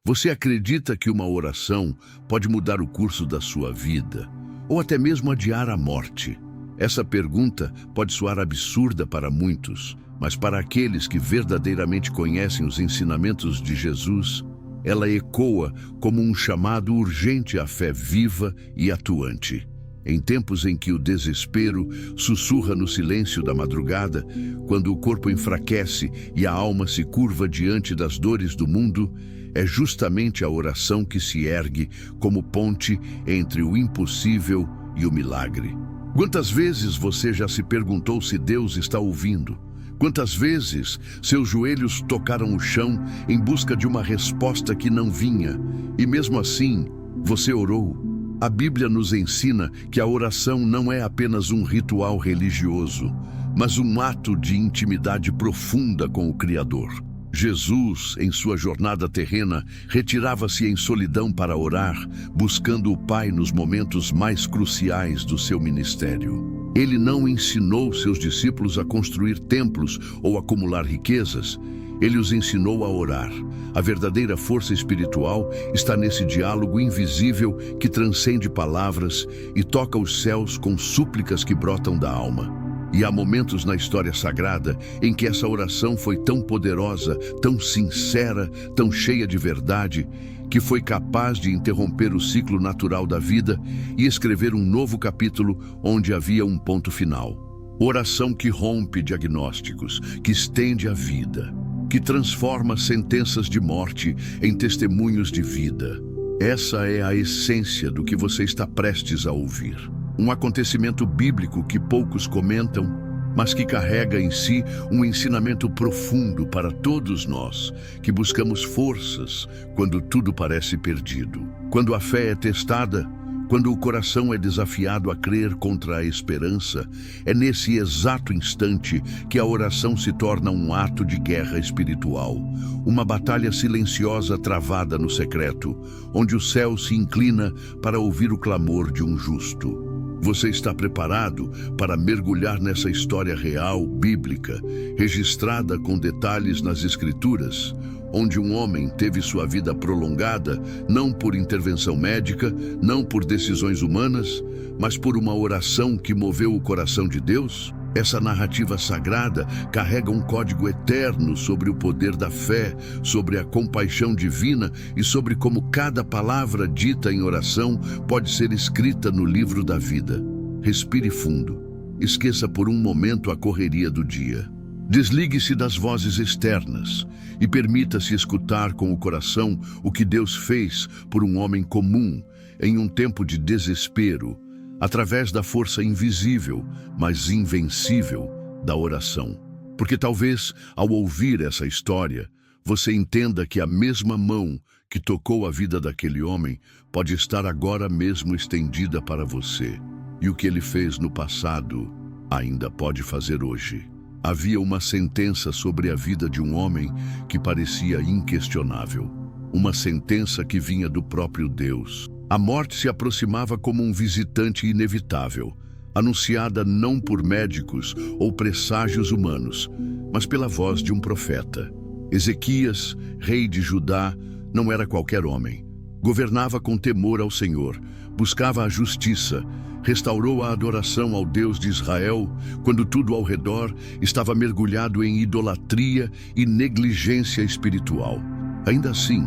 Você acredita que uma oração pode mudar o curso da sua vida, ou até mesmo adiar a morte? Essa pergunta pode soar absurda para muitos, mas para aqueles que verdadeiramente conhecem os ensinamentos de Jesus, ela ecoa como um chamado urgente à fé viva e atuante. Em tempos em que o desespero sussurra no silêncio da madrugada, quando o corpo enfraquece e a alma se curva diante das dores do mundo, é justamente a oração que se ergue como ponte entre o impossível e o milagre. Quantas vezes você já se perguntou se Deus está ouvindo? Quantas vezes seus joelhos tocaram o chão em busca de uma resposta que não vinha, e mesmo assim você orou? A Bíblia nos ensina que a oração não é apenas um ritual religioso, mas um ato de intimidade profunda com o Criador. Jesus, em sua jornada terrena, retirava-se em solidão para orar, buscando o Pai nos momentos mais cruciais do seu ministério. Ele não ensinou seus discípulos a construir templos ou acumular riquezas. Ele os ensinou a orar. A verdadeira força espiritual está nesse diálogo invisível que transcende palavras e toca os céus com súplicas que brotam da alma. E há momentos na história sagrada em que essa oração foi tão poderosa, tão sincera, tão cheia de verdade, que foi capaz de interromper o ciclo natural da vida e escrever um novo capítulo onde havia um ponto final. Oração que rompe diagnósticos, que estende a vida, que transforma sentenças de morte em testemunhos de vida. Essa é a essência do que você está prestes a ouvir. Um acontecimento bíblico que poucos comentam, mas que carrega em si um ensinamento profundo para todos nós, que buscamos forças quando tudo parece perdido. Quando a fé é testada, quando o coração é desafiado a crer contra a esperança, é nesse exato instante que a oração se torna um ato de guerra espiritual, uma batalha silenciosa travada no secreto, onde o céu se inclina para ouvir o clamor de um justo. Você está preparado para mergulhar nessa história real, bíblica, registrada com detalhes nas Escrituras, onde um homem teve sua vida prolongada, não por intervenção médica, não por decisões humanas, mas por uma oração que moveu o coração de Deus? Essa narrativa sagrada carrega um código eterno sobre o poder da fé, sobre a compaixão divina e sobre como cada palavra dita em oração pode ser escrita no livro da vida. Respire fundo. Esqueça por um momento a correria do dia. Desligue-se das vozes externas e permita-se escutar com o coração o que Deus fez por um homem comum em um tempo de desespero, através da força invisível, mas invencível, da oração. Porque talvez, ao ouvir essa história, você entenda que a mesma mão que tocou a vida daquele homem pode estar agora mesmo estendida para você. E o que ele fez no passado, ainda pode fazer hoje. Havia uma sentença sobre a vida de um homem que parecia inquestionável. Uma sentença que vinha do próprio Deus. A morte se aproximava como um visitante inevitável, anunciada não por médicos ou presságios humanos, mas pela voz de um profeta. Ezequias, rei de Judá, não era qualquer homem. Governava com temor ao Senhor, buscava a justiça, restaurou a adoração ao Deus de Israel, quando tudo ao redor estava mergulhado em idolatria e negligência espiritual. Ainda assim,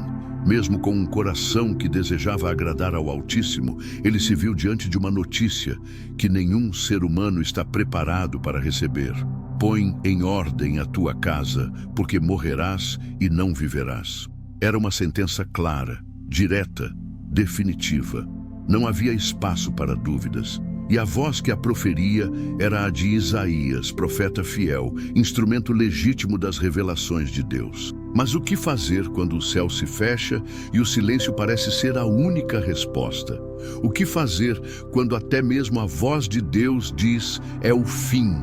mesmo com um coração que desejava agradar ao Altíssimo, ele se viu diante de uma notícia que nenhum ser humano está preparado para receber. Põe em ordem a tua casa, porque morrerás e não viverás. Era uma sentença clara, direta, definitiva. Não havia espaço para dúvidas. E a voz que a proferia era a de Isaías, profeta fiel, instrumento legítimo das revelações de Deus. Mas o que fazer quando o céu se fecha e o silêncio parece ser a única resposta? O que fazer quando até mesmo a voz de Deus diz, é o fim?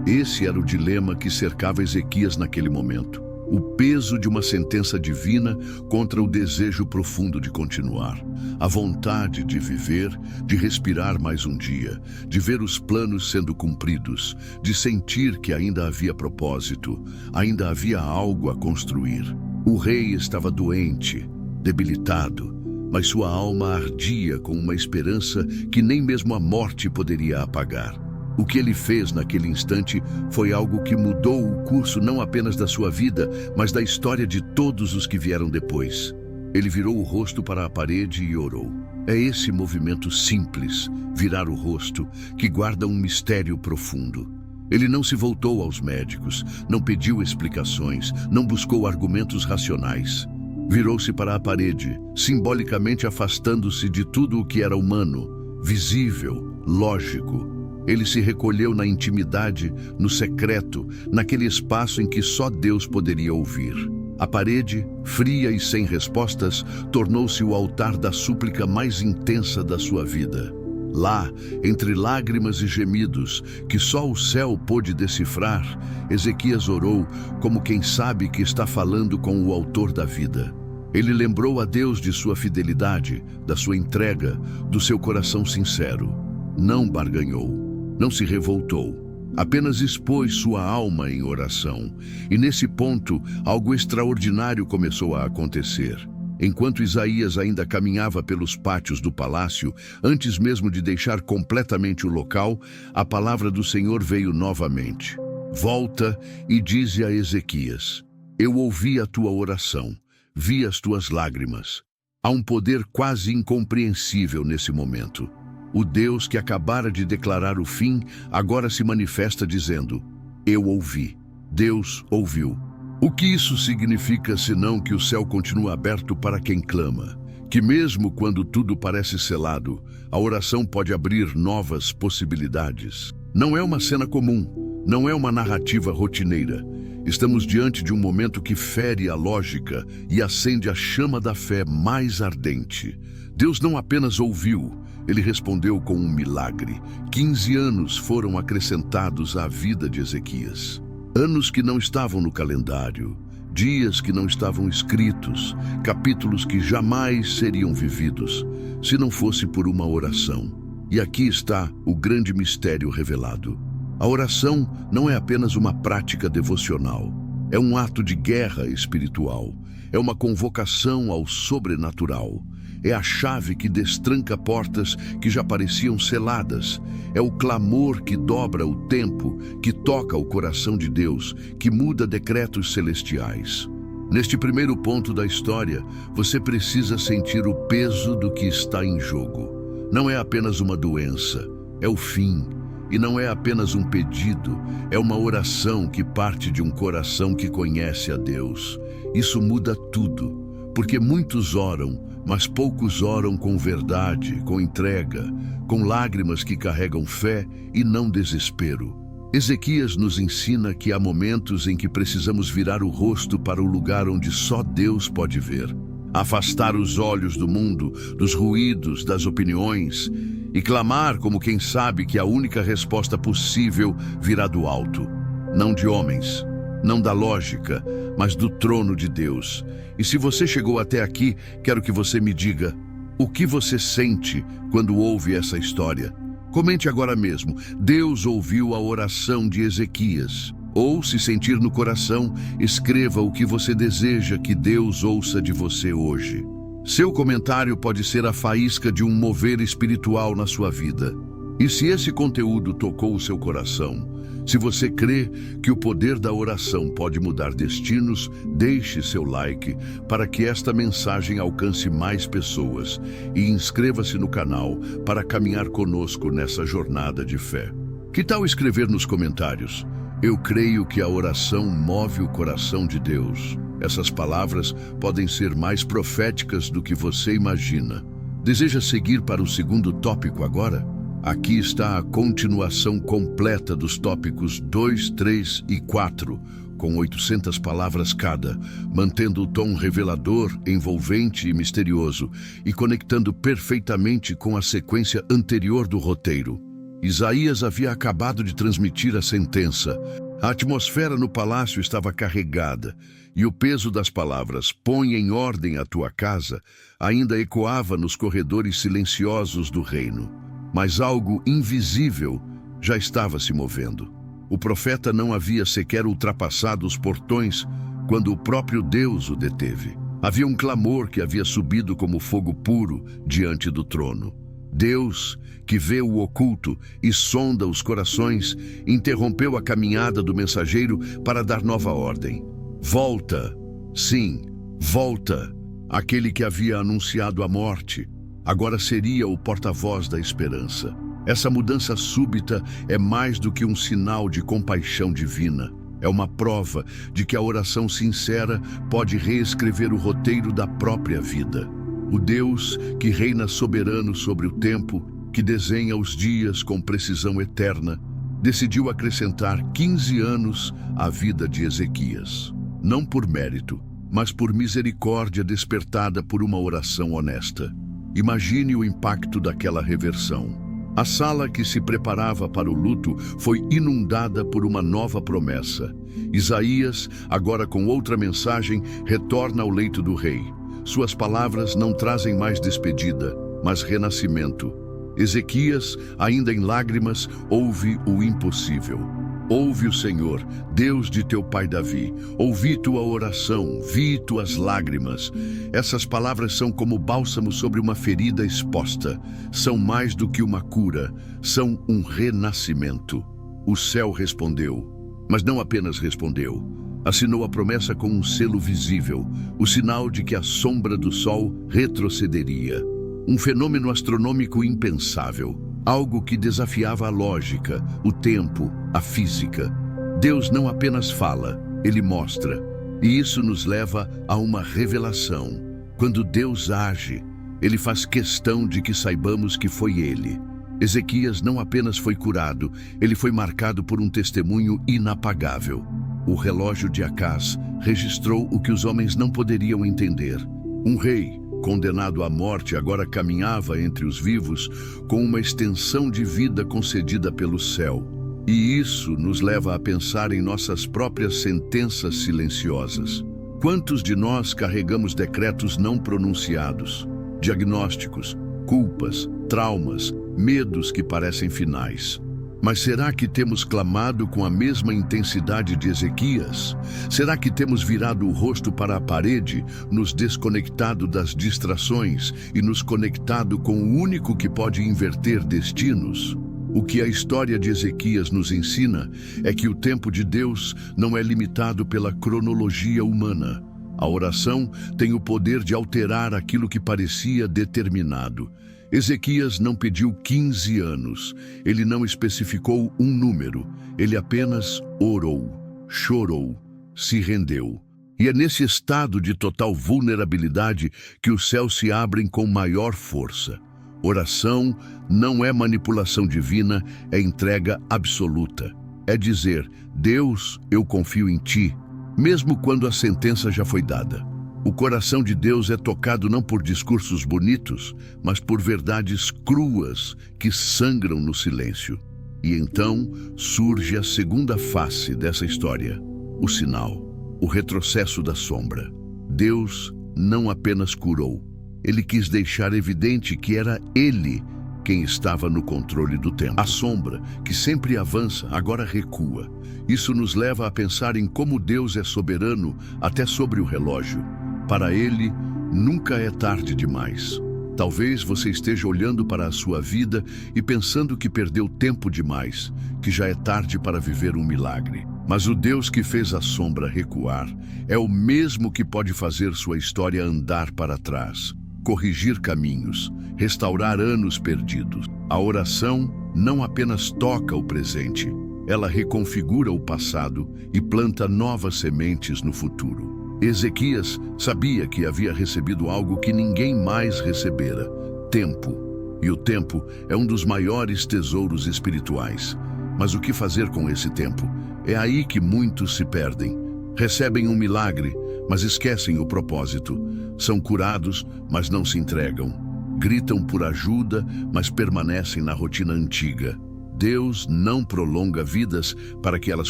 Esse era o dilema que cercava Ezequias naquele momento. O peso de uma sentença divina contra o desejo profundo de continuar. A vontade de viver, de respirar mais um dia, de ver os planos sendo cumpridos, de sentir que ainda havia propósito, ainda havia algo a construir. O rei estava doente, debilitado, mas sua alma ardia com uma esperança que nem mesmo a morte poderia apagar. O que ele fez naquele instante foi algo que mudou o curso não apenas da sua vida, mas da história de todos os que vieram depois. Ele virou o rosto para a parede e orou. É esse movimento simples, virar o rosto, que guarda um mistério profundo. Ele não se voltou aos médicos, não pediu explicações, não buscou argumentos racionais. Virou-se para a parede, simbolicamente afastando-se de tudo o que era humano, visível, lógico. Ele se recolheu na intimidade, no secreto, naquele espaço em que só Deus poderia ouvir. A parede, fria e sem respostas, tornou-se o altar da súplica mais intensa da sua vida. Lá, entre lágrimas e gemidos, que só o céu pôde decifrar, Ezequias orou como quem sabe que está falando com o autor da vida. Ele lembrou a Deus de sua fidelidade, da sua entrega, do seu coração sincero. Não barganhou, não se revoltou, apenas expôs sua alma em oração. E nesse ponto, algo extraordinário começou a acontecer. Enquanto Isaías ainda caminhava pelos pátios do palácio, antes mesmo de deixar completamente o local, a palavra do Senhor veio novamente. Volta e dize a Ezequias: eu ouvi a tua oração, vi as tuas lágrimas. Há um poder quase incompreensível nesse momento. O Deus que acabara de declarar o fim, agora se manifesta dizendo: eu ouvi. Deus ouviu. O que isso significa senão que o céu continua aberto para quem clama? Que mesmo quando tudo parece selado, a oração pode abrir novas possibilidades. Não é uma cena comum, não é uma narrativa rotineira. Estamos diante de um momento que fere a lógica e acende a chama da fé mais ardente. Deus não apenas ouviu, ele respondeu com um milagre. 15 anos foram acrescentados à vida de Ezequias. Anos que não estavam no calendário, dias que não estavam escritos, capítulos que jamais seriam vividos, se não fosse por uma oração. E aqui está o grande mistério revelado. A oração não é apenas uma prática devocional, é um ato de guerra espiritual, é uma convocação ao sobrenatural. É a chave que destranca portas que já pareciam seladas. É o clamor que dobra o tempo, que toca o coração de Deus, que muda decretos celestiais. Neste primeiro ponto da história, você precisa sentir o peso do que está em jogo. Não é apenas uma doença, é o fim. E não é apenas um pedido, é uma oração que parte de um coração que conhece a Deus. Isso muda tudo, porque muitos oram, mas poucos oram com verdade, com entrega, com lágrimas que carregam fé e não desespero. Ezequias nos ensina que há momentos em que precisamos virar o rosto para o lugar onde só Deus pode ver. Afastar os olhos do mundo, dos ruídos, das opiniões, e clamar como quem sabe que a única resposta possível virá do alto, não de homens, não da lógica, mas do trono de Deus. E se você chegou até aqui, quero que você me diga o que você sente quando ouve essa história. Comente agora mesmo: Deus ouviu a oração de Ezequias. Ou, se sentir no coração, escreva o que você deseja que Deus ouça de você hoje. Seu comentário pode ser a faísca de um mover espiritual na sua vida. E se esse conteúdo tocou o seu coração, se você crê que o poder da oração pode mudar destinos, deixe seu like para que esta mensagem alcance mais pessoas e inscreva-se no canal para caminhar conosco nessa jornada de fé. Que tal escrever nos comentários: eu creio que a oração move o coração de Deus. Essas palavras podem ser mais proféticas do que você imagina. Deseja seguir para o segundo tópico agora? Aqui está a continuação completa dos tópicos 2, 3 e 4, com 800 palavras cada, mantendo o tom revelador, envolvente e misterioso, e conectando perfeitamente com a sequência anterior do roteiro. Isaías havia acabado de transmitir a sentença. A atmosfera no palácio estava carregada, e o peso das palavras "põe em ordem a tua casa" ainda ecoava nos corredores silenciosos do reino. Mas algo invisível já estava se movendo. O profeta não havia sequer ultrapassado os portões quando o próprio Deus o deteve. Havia um clamor que havia subido como fogo puro diante do trono. Deus, que vê o oculto e sonda os corações, interrompeu a caminhada do mensageiro para dar nova ordem. Volta, sim, volta. Aquele que havia anunciado a morte, agora seria o porta-voz da esperança. Essa mudança súbita é mais do que um sinal de compaixão divina. É uma prova de que a oração sincera pode reescrever o roteiro da própria vida. O Deus que reina soberano sobre o tempo, que desenha os dias com precisão eterna, decidiu acrescentar 15 anos à vida de Ezequias. Não por mérito, mas por misericórdia despertada por uma oração honesta. Imagine o impacto daquela reversão. A sala que se preparava para o luto foi inundada por uma nova promessa. Isaías, agora com outra mensagem, retorna ao leito do rei. Suas palavras não trazem mais despedida, mas renascimento. Ezequias, ainda em lágrimas, ouve o impossível. Ouve o Senhor, Deus de teu pai Davi. Ouvi tua oração, vi tuas lágrimas. Essas palavras são como bálsamo sobre uma ferida exposta. São mais do que uma cura, são um renascimento. O céu respondeu, mas não apenas respondeu. Assinou a promessa com um selo visível, o sinal de que a sombra do sol retrocederia. Um fenômeno astronômico impensável. Algo que desafiava a lógica, o tempo, a física. Deus não apenas fala, Ele mostra. E isso nos leva a uma revelação. Quando Deus age, Ele faz questão de que saibamos que foi Ele. Ezequias não apenas foi curado, ele foi marcado por um testemunho inapagável. O relógio de Acaz registrou o que os homens não poderiam entender. Um rei, condenado à morte, agora caminhava entre os vivos com uma extensão de vida concedida pelo céu. E isso nos leva a pensar em nossas próprias sentenças silenciosas. Quantos de nós carregamos decretos não pronunciados, diagnósticos, culpas, traumas, medos que parecem finais? Mas será que temos clamado com a mesma intensidade de Ezequias? Será que temos virado o rosto para a parede, nos desconectado das distrações e nos conectado com o único que pode inverter destinos? O que a história de Ezequias nos ensina é que o tempo de Deus não é limitado pela cronologia humana. A oração tem o poder de alterar aquilo que parecia determinado. Ezequias não pediu 15 anos, ele não especificou um número, ele apenas orou, chorou, se rendeu. E é nesse estado de total vulnerabilidade que os céus se abrem com maior força. Oração não é manipulação divina, é entrega absoluta. É dizer, Deus, eu confio em ti, mesmo quando a sentença já foi dada. O coração de Deus é tocado não por discursos bonitos, mas por verdades cruas que sangram no silêncio. E então surge a segunda face dessa história, o sinal, o retrocesso da sombra. Deus não apenas curou, Ele quis deixar evidente que era Ele quem estava no controle do tempo. A sombra, que sempre avança, agora recua. Isso nos leva a pensar em como Deus é soberano até sobre o relógio. Para Ele, nunca é tarde demais. Talvez você esteja olhando para a sua vida e pensando que perdeu tempo demais, que já é tarde para viver um milagre. Mas o Deus que fez a sombra recuar é o mesmo que pode fazer sua história andar para trás, corrigir caminhos, restaurar anos perdidos. A oração não apenas toca o presente, ela reconfigura o passado e planta novas sementes no futuro. Ezequias sabia que havia recebido algo que ninguém mais recebera: tempo. E o tempo é um dos maiores tesouros espirituais. Mas o que fazer com esse tempo? É aí que muitos se perdem. Recebem um milagre, mas esquecem o propósito. São curados, mas não se entregam. Gritam por ajuda, mas permanecem na rotina antiga. Deus não prolonga vidas para que elas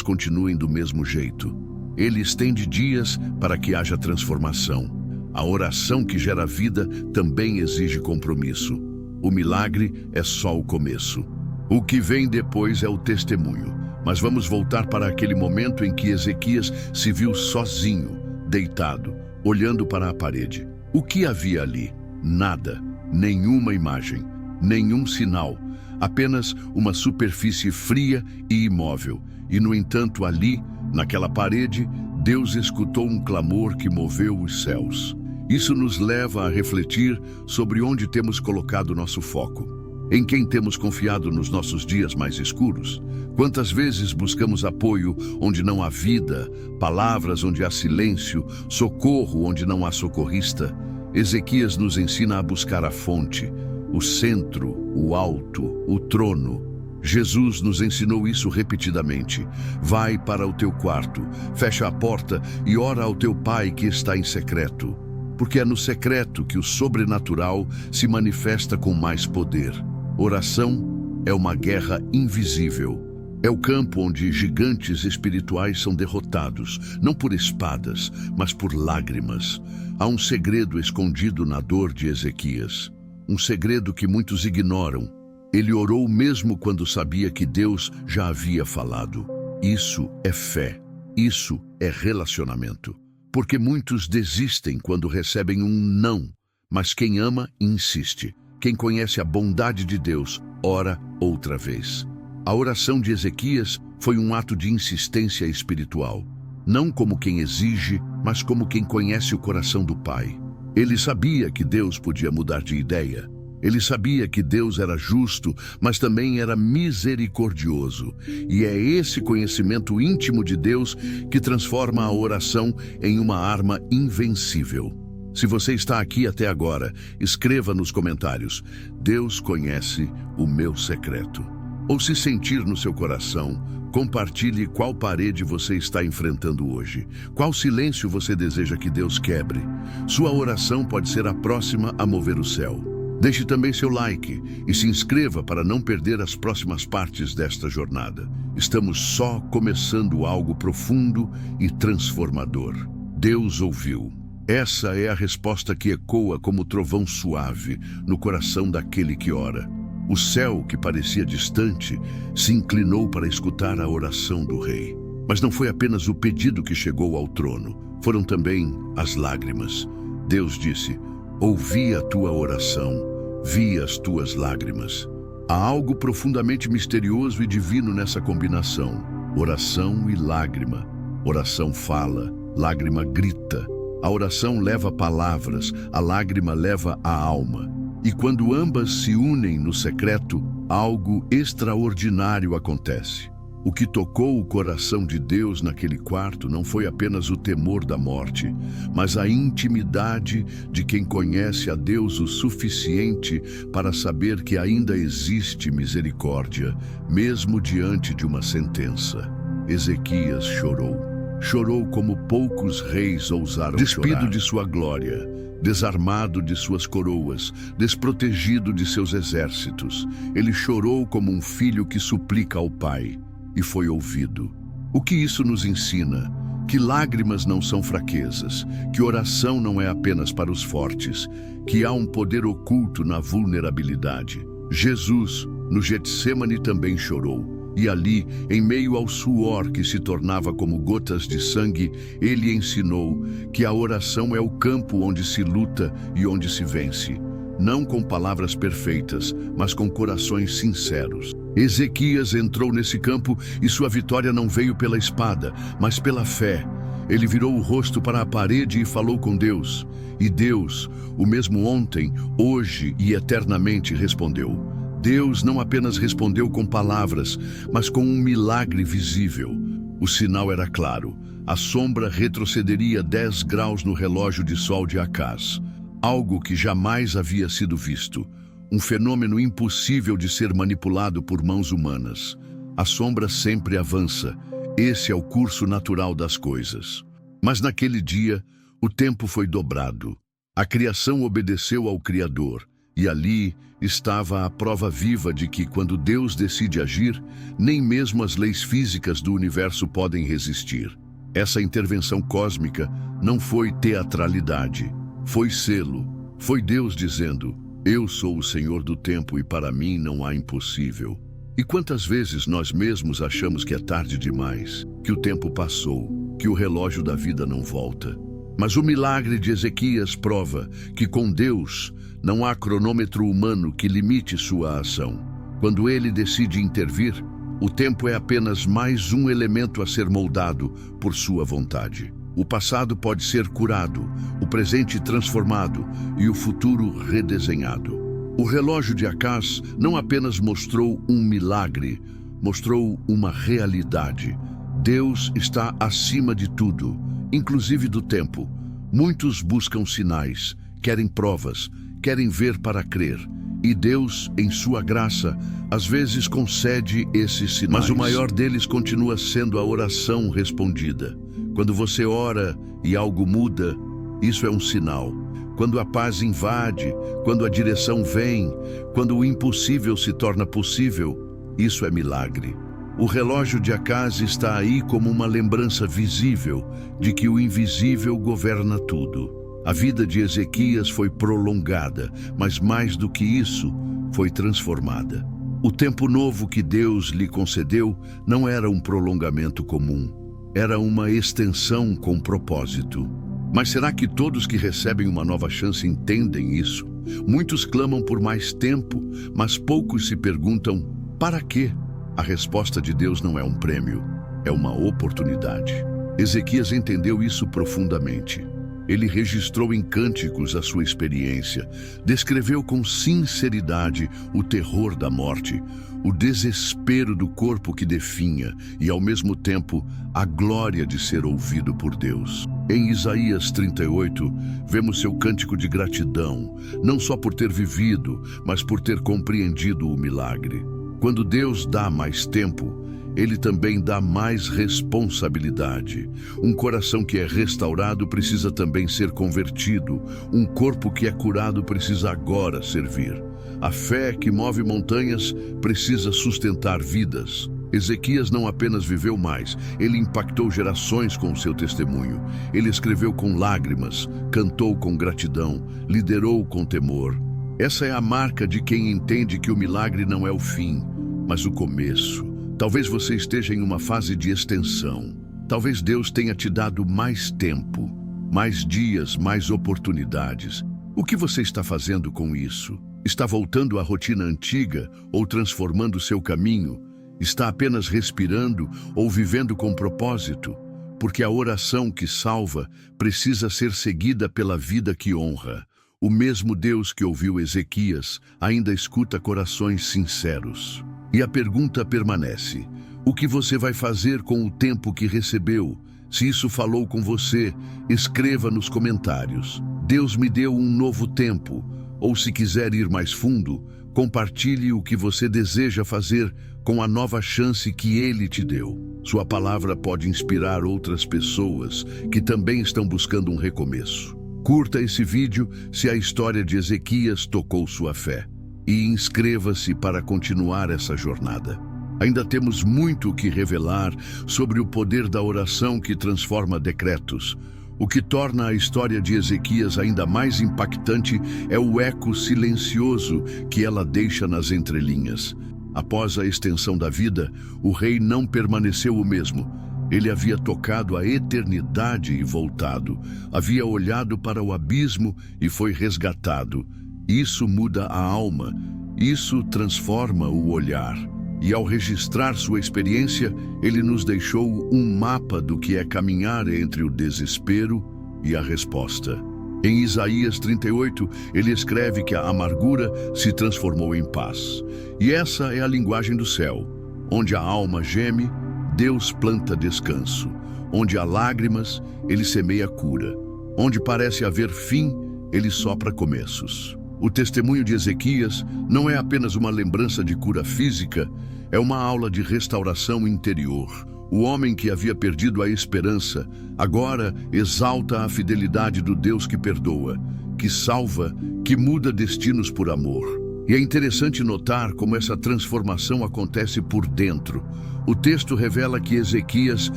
continuem do mesmo jeito. Ele estende dias para que haja transformação. A oração que gera vida também exige compromisso. O milagre é só o começo. O que vem depois é o testemunho. Mas vamos voltar para aquele momento em que Ezequias se viu sozinho, deitado, olhando para a parede. O que havia ali? Nada, nenhuma imagem, nenhum sinal, apenas uma superfície fria e imóvel. E, no entanto, ali, naquela parede, Deus escutou um clamor que moveu os céus. Isso nos leva a refletir sobre onde temos colocado nosso foco. Em quem temos confiado nos nossos dias mais escuros? Quantas vezes buscamos apoio onde não há vida, palavras onde há silêncio, socorro onde não há socorrista? Ezequias nos ensina a buscar a fonte, o centro, o alto, o trono. Jesus nos ensinou isso repetidamente. Vai para o teu quarto, fecha a porta e ora ao teu Pai que está em secreto. Porque é no secreto que o sobrenatural se manifesta com mais poder. Oração é uma guerra invisível. É o campo onde gigantes espirituais são derrotados, não por espadas, mas por lágrimas. Há um segredo escondido na dor de Ezequias. Um segredo que muitos ignoram. Ele orou mesmo quando sabia que Deus já havia falado. Isso é fé. Isso é relacionamento. Porque muitos desistem quando recebem um não, mas quem ama, insiste. Quem conhece a bondade de Deus, ora outra vez. A oração de Ezequias foi um ato de insistência espiritual. Não como quem exige, mas como quem conhece o coração do Pai. Ele sabia que Deus podia mudar de ideia. Ele sabia que Deus era justo, mas também era misericordioso. E é esse conhecimento íntimo de Deus que transforma a oração em uma arma invencível. Se você está aqui até agora, escreva nos comentários: Deus conhece o meu secreto. Ou, se sentir no seu coração, compartilhe qual parede você está enfrentando hoje. Qual silêncio você deseja que Deus quebre. Sua oração pode ser a próxima a mover o céu. Deixe também seu like e se inscreva para não perder as próximas partes desta jornada. Estamos só começando algo profundo e transformador. Deus ouviu. Essa é a resposta que ecoa como trovão suave no coração daquele que ora. O céu, que parecia distante, se inclinou para escutar a oração do rei. Mas não foi apenas o pedido que chegou ao trono, foram também as lágrimas. Deus disse: ouvi a tua oração, vi as tuas lágrimas. Há algo profundamente misterioso e divino nessa combinação. Oração e lágrima. Oração fala, lágrima grita. A oração leva palavras, a lágrima leva a alma. E quando ambas se unem no secreto, algo extraordinário acontece. O que tocou o coração de Deus naquele quarto não foi apenas o temor da morte, mas a intimidade de quem conhece a Deus o suficiente para saber que ainda existe misericórdia, mesmo diante de uma sentença. Ezequias chorou. Chorou como poucos reis ousaram chorar. Despido de sua glória, desarmado de suas coroas, desprotegido de seus exércitos, ele chorou como um filho que suplica ao pai. E foi ouvido. O que isso nos ensina? Que lágrimas não são fraquezas, que oração não é apenas para os fortes, que há um poder oculto na vulnerabilidade. Jesus, no Getsêmani, também chorou. E ali, em meio ao suor que se tornava como gotas de sangue, ele ensinou que a oração é o campo onde se luta e onde se vence. Não com palavras perfeitas, mas com corações sinceros. Ezequias entrou nesse campo e sua vitória não veio pela espada, mas pela fé. Ele virou o rosto para a parede e falou com Deus. E Deus, o mesmo ontem, hoje e eternamente, respondeu. Deus não apenas respondeu com palavras, mas com um milagre visível. O sinal era claro. A sombra retrocederia 10 graus no relógio de sol de Acaz. Algo que jamais havia sido visto. Um fenômeno impossível de ser manipulado por mãos humanas. A sombra sempre avança. Esse é o curso natural das coisas. Mas naquele dia, o tempo foi dobrado. A criação obedeceu ao Criador. E ali estava a prova viva de que, quando Deus decide agir, nem mesmo as leis físicas do universo podem resistir. Essa intervenção cósmica não foi teatralidade. Foi selo, foi Deus dizendo, eu sou o Senhor do tempo e para mim não há impossível. E quantas vezes nós mesmos achamos que é tarde demais, que o tempo passou, que o relógio da vida não volta? Mas o milagre de Ezequias prova que com Deus não há cronômetro humano que limite sua ação. Quando ele decide intervir, o tempo é apenas mais um elemento a ser moldado por sua vontade. O passado pode ser curado, o presente transformado e o futuro redesenhado. O relógio de Acaz não apenas mostrou um milagre, mostrou uma realidade. Deus está acima de tudo, inclusive do tempo. Muitos buscam sinais, querem provas, querem ver para crer. E Deus, em sua graça, às vezes concede esses sinais. Mas o maior deles continua sendo a oração respondida. Quando você ora e algo muda, isso é um sinal. Quando a paz invade, quando a direção vem, quando o impossível se torna possível, isso é milagre. O relógio de Acaz está aí como uma lembrança visível de que o invisível governa tudo. A vida de Ezequias foi prolongada, mas mais do que isso, foi transformada. O tempo novo que Deus lhe concedeu não era um prolongamento comum, era uma extensão com propósito. Mas será que todos que recebem uma nova chance entendem isso? Muitos clamam por mais tempo, mas poucos se perguntam, para quê? A resposta de Deus não é um prêmio, é uma oportunidade. Ezequias entendeu isso profundamente. Ele registrou em cânticos a sua experiência, descreveu com sinceridade o terror da morte, o desespero do corpo que definha e, ao mesmo tempo, a glória de ser ouvido por Deus. Em Isaías 38, vemos seu cântico de gratidão, não só por ter vivido, mas por ter compreendido o milagre. Quando Deus dá mais tempo, Ele também dá mais responsabilidade. Um coração que é restaurado precisa também ser convertido. Um corpo que é curado precisa agora servir. A fé que move montanhas precisa sustentar vidas. Ezequias não apenas viveu mais, ele impactou gerações com o seu testemunho. Ele escreveu com lágrimas, cantou com gratidão, liderou com temor. Essa é a marca de quem entende que o milagre não é o fim, mas o começo. Talvez você esteja em uma fase de extensão. Talvez Deus tenha te dado mais tempo, mais dias, mais oportunidades. O que você está fazendo com isso? Está voltando à rotina antiga ou transformando seu caminho? Está apenas respirando ou vivendo com propósito? Porque a oração que salva precisa ser seguida pela vida que honra. O mesmo Deus que ouviu Ezequias ainda escuta corações sinceros. E a pergunta permanece: o que você vai fazer com o tempo que recebeu? Se isso falou com você, escreva nos comentários. Deus me deu um novo tempo. Ou se quiser ir mais fundo, compartilhe o que você deseja fazer com a nova chance que Ele te deu. Sua palavra pode inspirar outras pessoas que também estão buscando um recomeço. Curta esse vídeo se a história de Ezequias tocou sua fé. E inscreva-se para continuar essa jornada. Ainda temos muito o que revelar sobre o poder da oração que transforma decretos. O que torna a história de Ezequias ainda mais impactante é o eco silencioso que ela deixa nas entrelinhas. Após a extensão da vida, o rei não permaneceu o mesmo. Ele havia tocado a eternidade e voltado. Havia olhado para o abismo e foi resgatado. Isso muda a alma, isso transforma o olhar. E ao registrar sua experiência, ele nos deixou um mapa do que é caminhar entre o desespero e a resposta. Em Isaías 38, ele escreve que a amargura se transformou em paz. E essa é a linguagem do céu. Onde a alma geme, Deus planta descanso. Onde há lágrimas, ele semeia cura. Onde parece haver fim, ele sopra começos. O testemunho de Ezequias não é apenas uma lembrança de cura física, é uma aula de restauração interior. O homem que havia perdido a esperança, agora exalta a fidelidade do Deus que perdoa, que salva, que muda destinos por amor. E é interessante notar como essa transformação acontece por dentro. O texto revela que Ezequias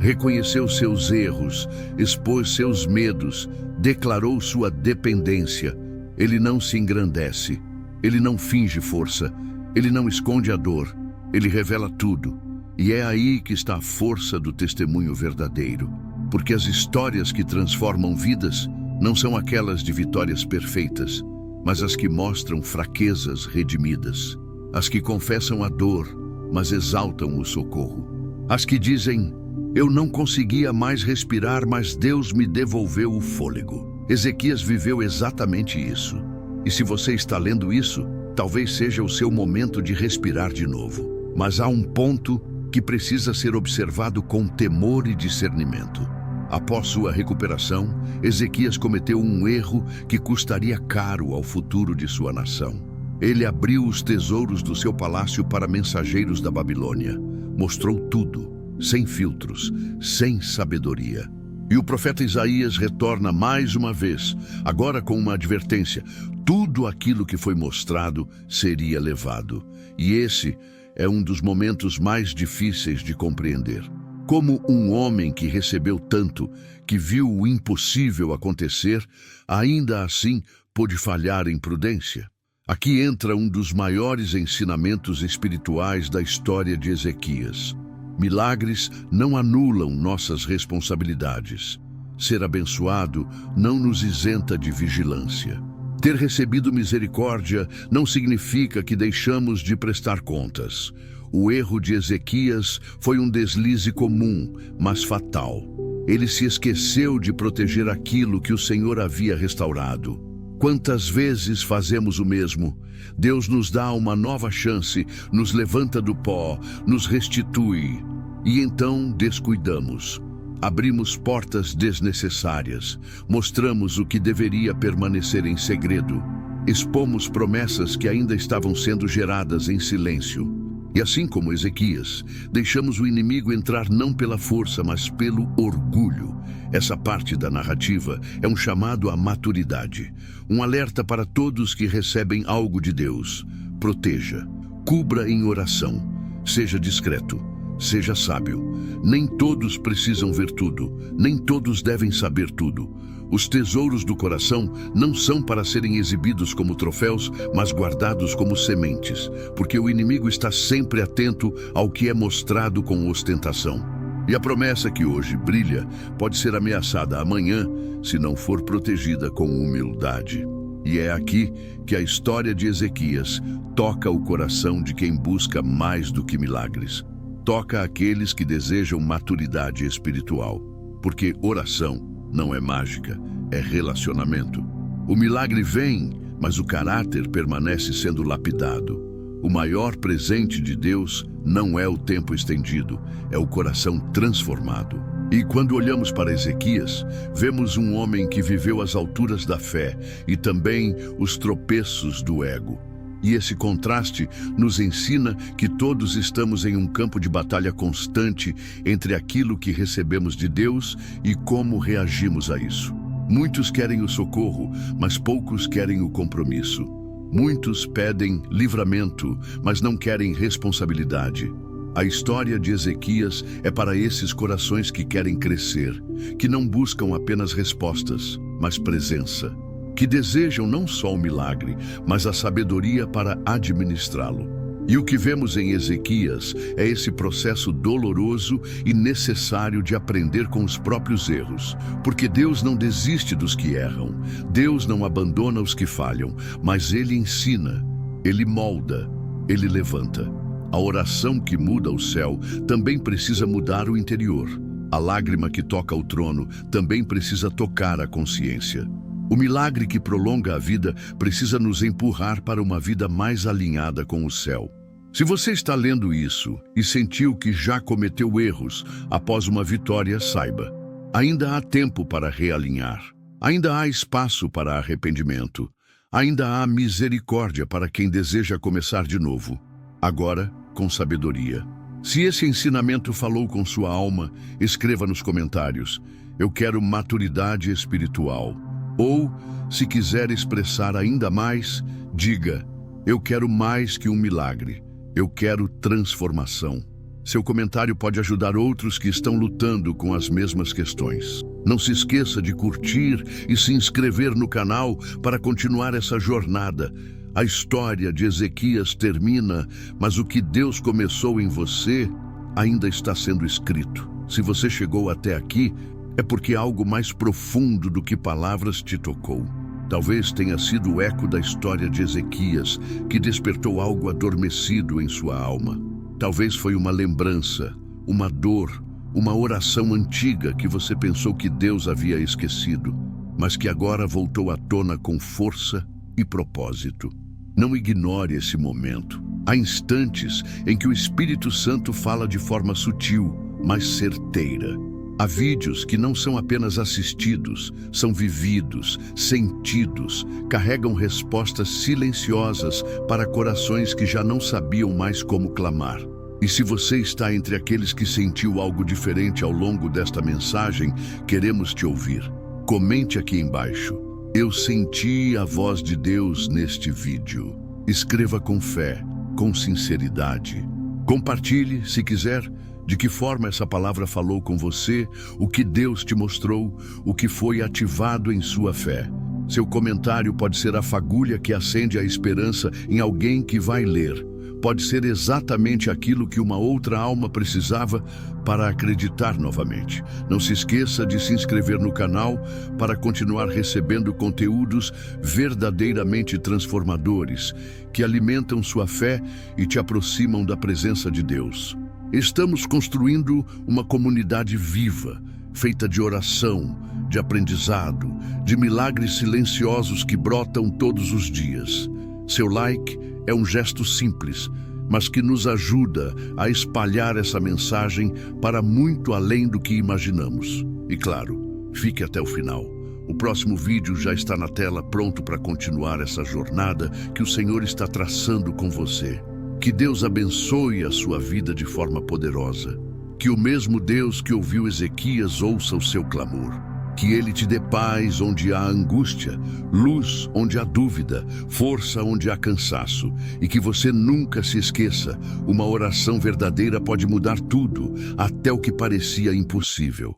reconheceu seus erros, expôs seus medos, declarou sua dependência. Ele não se engrandece, ele não finge força, ele não esconde a dor, ele revela tudo. E é aí que está a força do testemunho verdadeiro. porque as histórias que transformam vidas não são aquelas de vitórias perfeitas, mas as que mostram fraquezas redimidas, as que confessam a dor, mas exaltam o socorro, as que dizem: eu não conseguia mais respirar, mas Deus me devolveu o fôlego. Ezequias viveu exatamente isso. E se você está lendo isso, talvez seja o seu momento de respirar de novo. Mas há um ponto que precisa ser observado com temor e discernimento. Após sua recuperação, Ezequias cometeu um erro que custaria caro ao futuro de sua nação. Ele abriu os tesouros do seu palácio para mensageiros da Babilônia. Mostrou tudo, sem filtros, sem sabedoria. E o profeta Isaías retorna mais uma vez, agora com uma advertência: tudo aquilo que foi mostrado seria levado. E esse é um dos momentos mais difíceis de compreender. Como um homem que recebeu tanto, que viu o impossível acontecer, ainda assim pôde falhar em prudência? Aqui entra um dos maiores ensinamentos espirituais da história de Ezequias. Milagres não anulam nossas responsabilidades. Ser abençoado não nos isenta de vigilância. Ter recebido misericórdia não significa que deixamos de prestar contas. O erro de Ezequias foi um deslize comum, mas fatal. Ele se esqueceu de proteger aquilo que o Senhor havia restaurado. Quantas vezes fazemos o mesmo? Deus nos dá uma nova chance, nos levanta do pó, nos restitui. E então descuidamos. Abrimos portas desnecessárias, mostramos o que deveria permanecer em segredo, expomos promessas que ainda estavam sendo geradas em silêncio. E assim como Ezequias, deixamos o inimigo entrar não pela força, mas pelo orgulho. Essa parte da narrativa é um chamado à maturidade, um alerta para todos que recebem algo de Deus. Proteja, cubra em oração, seja discreto, seja sábio. Nem todos precisam ver tudo, nem todos devem saber tudo. Os tesouros do coração não são para serem exibidos como troféus, mas guardados como sementes, porque o inimigo está sempre atento ao que é mostrado com ostentação. E a promessa que hoje brilha pode ser ameaçada amanhã se não for protegida com humildade. E é aqui que a história de Ezequias toca o coração de quem busca mais do que milagres. Toca aqueles que desejam maturidade espiritual, porque oração não é mágica, é relacionamento. O milagre vem, mas o caráter permanece sendo lapidado. O maior presente de Deus não é o tempo estendido, é o coração transformado. E quando olhamos para Ezequias, vemos um homem que viveu as alturas da fé e também os tropeços do ego. E esse contraste nos ensina que todos estamos em um campo de batalha constante entre aquilo que recebemos de Deus e como reagimos a isso. Muitos querem o socorro, mas poucos querem o compromisso. Muitos pedem livramento, mas não querem responsabilidade. A história de Ezequias é para esses corações que querem crescer, que não buscam apenas respostas, mas presença, que desejam não só o milagre, mas a sabedoria para administrá-lo. E o que vemos em Ezequias é esse processo doloroso e necessário de aprender com os próprios erros, porque Deus não desiste dos que erram, Deus não abandona os que falham, mas Ele ensina, Ele molda, Ele levanta. A oração que muda o céu também precisa mudar o interior. A lágrima que toca o trono também precisa tocar a consciência. O milagre que prolonga a vida precisa nos empurrar para uma vida mais alinhada com o céu. Se você está lendo isso e sentiu que já cometeu erros após uma vitória, saiba, ainda há tempo para realinhar. Ainda há espaço para arrependimento. Ainda há misericórdia para quem deseja começar de novo. Agora, com sabedoria. Se esse ensinamento falou com sua alma, escreva nos comentários: eu quero maturidade espiritual. Ou, se quiser expressar ainda mais, diga: eu quero mais que um milagre, eu quero transformação. Seu comentário pode ajudar outros que estão lutando com as mesmas questões. Não se esqueça de curtir e se inscrever no canal para continuar essa jornada. A história de Ezequias termina, mas o que Deus começou em você ainda está sendo escrito. Se você chegou até aqui, é porque algo mais profundo do que palavras te tocou. Talvez tenha sido o eco da história de Ezequias que despertou algo adormecido em sua alma. Talvez foi uma lembrança, uma dor, uma oração antiga que você pensou que Deus havia esquecido, mas que agora voltou à tona com força e propósito. Não ignore esse momento. Há instantes em que o Espírito Santo fala de forma sutil, mas certeira. Há vídeos que não são apenas assistidos, são vividos, sentidos, carregam respostas silenciosas para corações que já não sabiam mais como clamar. E se você está entre aqueles que sentiu algo diferente ao longo desta mensagem, queremos te ouvir. Comente aqui embaixo: eu senti a voz de Deus neste vídeo. Escreva com fé, com sinceridade. Compartilhe, se quiser, de que forma essa palavra falou com você, o que Deus te mostrou, o que foi ativado em sua fé. Seu comentário pode ser a fagulha que acende a esperança em alguém que vai ler. Pode ser exatamente aquilo que uma outra alma precisava para acreditar novamente. Não se esqueça de se inscrever no canal para continuar recebendo conteúdos verdadeiramente transformadores, que alimentam sua fé e te aproximam da presença de Deus. Estamos construindo uma comunidade viva, feita de oração, de aprendizado, de milagres silenciosos que brotam todos os dias. Seu like é um gesto simples, mas que nos ajuda a espalhar essa mensagem para muito além do que imaginamos. E claro, fique até o final. O próximo vídeo já está na tela, pronto para continuar essa jornada que o Senhor está traçando com você. Que Deus abençoe a sua vida de forma poderosa. Que o mesmo Deus que ouviu Ezequias ouça o seu clamor. Que Ele te dê paz onde há angústia, luz onde há dúvida, força onde há cansaço. E que você nunca se esqueça, uma oração verdadeira pode mudar tudo, até o que parecia impossível.